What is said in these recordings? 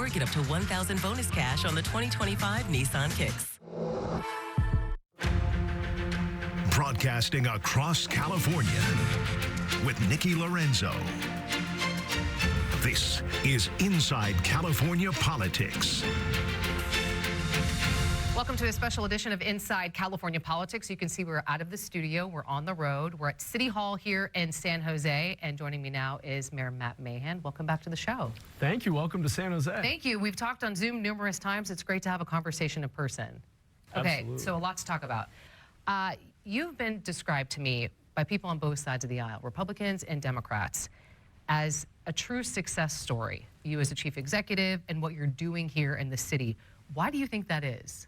or get up to $1,000 bonus cash on the 2025 Nissan Kicks. Broadcasting across California with Nikki Lorenzo. This is Inside California Politics. Welcome to a special edition of Inside California Politics. You can see we're out of the studio. We're on the road. We're at City Hall here in San Jose. And joining me now is Mayor Matt Mahan. Welcome back to the show. Thank you. Welcome to San Jose. Thank you. We've talked on Zoom numerous times. It's great to have a conversation in person. Okay, Absolutely. so a lot to talk about. You've been described to me by people on both sides of the aisle, Republicans and Democrats, as a true success story. You as a chief executive and what you're doing here in the city. Why do you think that is?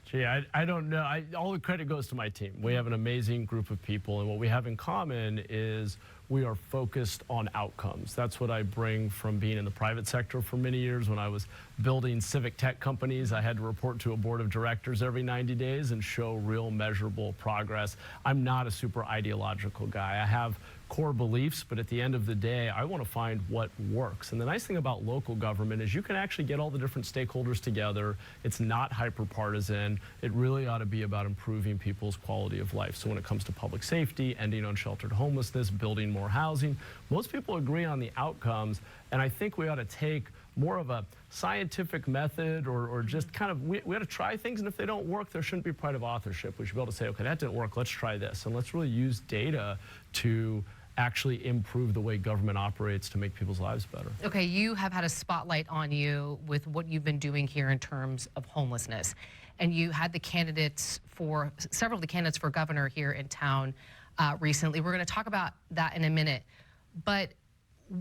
Gee, I don't know. All the credit goes to my team. We have an amazing group of people, and what we have in common is we are focused on outcomes. That's what I bring from being in the private sector for many years. When I was building civic tech companies, I had to report to a board of directors every 90 days and show real measurable progress. I'm not a super ideological guy. I have core beliefs, but at the end of the day, I want to find what works. And the nice thing about local government is you can actually get all the different stakeholders together. It's not hyper-partisan. It really ought to be about improving people's quality of life. So when it comes to public safety, ending unsheltered homelessness, building more housing, most people agree on the outcomes, and I think we ought to take more of a scientific method or just kind of, we ought to try things, and if they don't work, there shouldn't be pride of authorship. We should be able to say, okay, that didn't work, let's try this, and let's really use data to actually improve the way government operates to make people's lives better. Okay, you have had a spotlight on you with what you've been doing here in terms of homelessness. And you had the candidates for, several of the candidates for governor here in town recently. We're gonna talk about that in a minute. But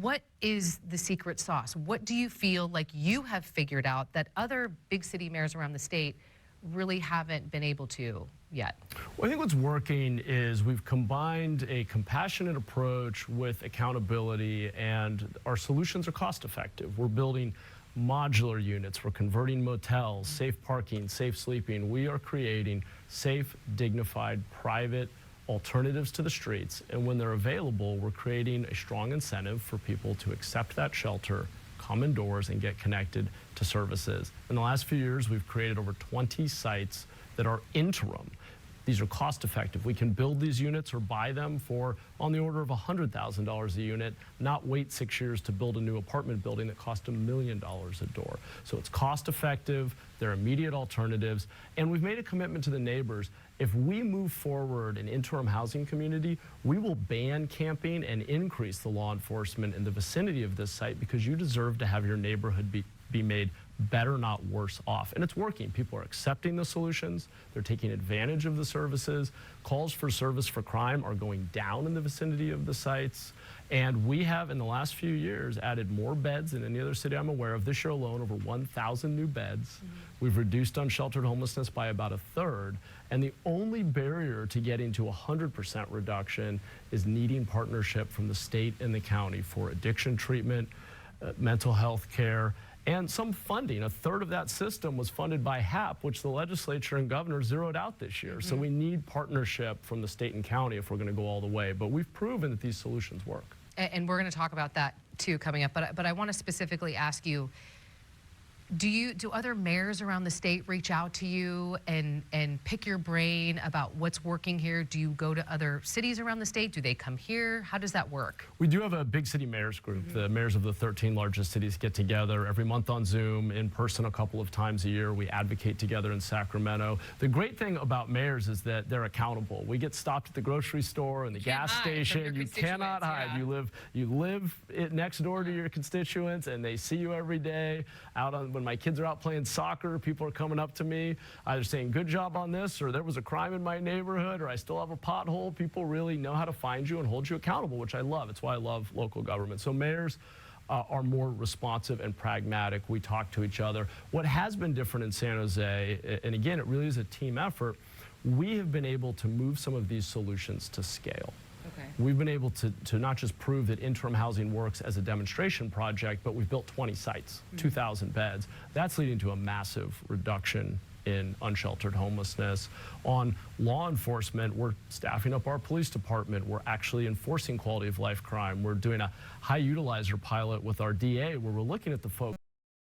what is the secret sauce? What do you feel like you have figured out that other big city mayors around the state really haven't been able to yet? Well, I think what's working is we've combined a compassionate approach with accountability, and our solutions are cost effective. We're building modular units, we're converting motels, safe parking, safe sleeping. We are creating safe, dignified, private alternatives to the streets, and when they're available, we're creating a strong incentive for people to accept that shelter, come indoors, and get connected to services. In the last few years, we've created over 20 sites that are interim. These are cost effective. We can build these units or buy them for on the order of $100,000 a unit, not wait 6 years to build a new apartment building that cost $1 million a door. So it's cost effective, they're immediate alternatives, and we've made a commitment to the neighbors. If we move forward an interim housing community, we will ban camping and increase the law enforcement in the vicinity of this site, because you deserve to have your neighborhood be made better, not worse off. And it's working. People are accepting the solutions. They're taking advantage of the services. Calls for service for crime are going down in the vicinity of the sites. And we have, in the last few years, added more beds than any other city I'm aware of. This year alone, over 1,000 new beds. We've reduced unsheltered homelessness by about a third. And the only barrier to getting to 100% reduction is needing partnership from the state and the county for addiction treatment, mental health care, and some funding. A third of that system was funded by HAP, which the legislature and governor zeroed out this year. So we need partnership from the state and county if we're going to go all the way. But we've proven that these solutions work. And we're going to talk about that too coming up. But I want to specifically ask you, do other mayors around the state reach out to you and pick your brain about what's working here? Do you go to other cities around the state? Do they come here? How does that work? We do have a big city mayors group. The mayors of the 13 largest cities get together every month on Zoom, in person a couple of times a year. We advocate together in Sacramento. The great thing about mayors is that they're accountable. We get stopped at the grocery store and the gas station. You cannot hide. Yeah. You live next door to your constituents, and they see you every day. When my kids are out playing soccer, people are coming up to me either saying, good job on this, or there was a crime in my neighborhood, or I still have a pothole. People really know how to find you and hold you accountable, which I love. It's why I love local government. So mayors are more responsive and pragmatic. We talk to each other. What has been different in San Jose, and again, it really is a team effort, we have been able to move some of these solutions to scale. Okay. We've been able to not just prove that interim housing works as a demonstration project, but we've built 20 sites, 2,000 beds. That's leading to a massive reduction in unsheltered homelessness. On law enforcement, we're staffing up our police department. We're actually enforcing quality of life crime. We're doing a high utilizer pilot with our DA where we're looking at the folks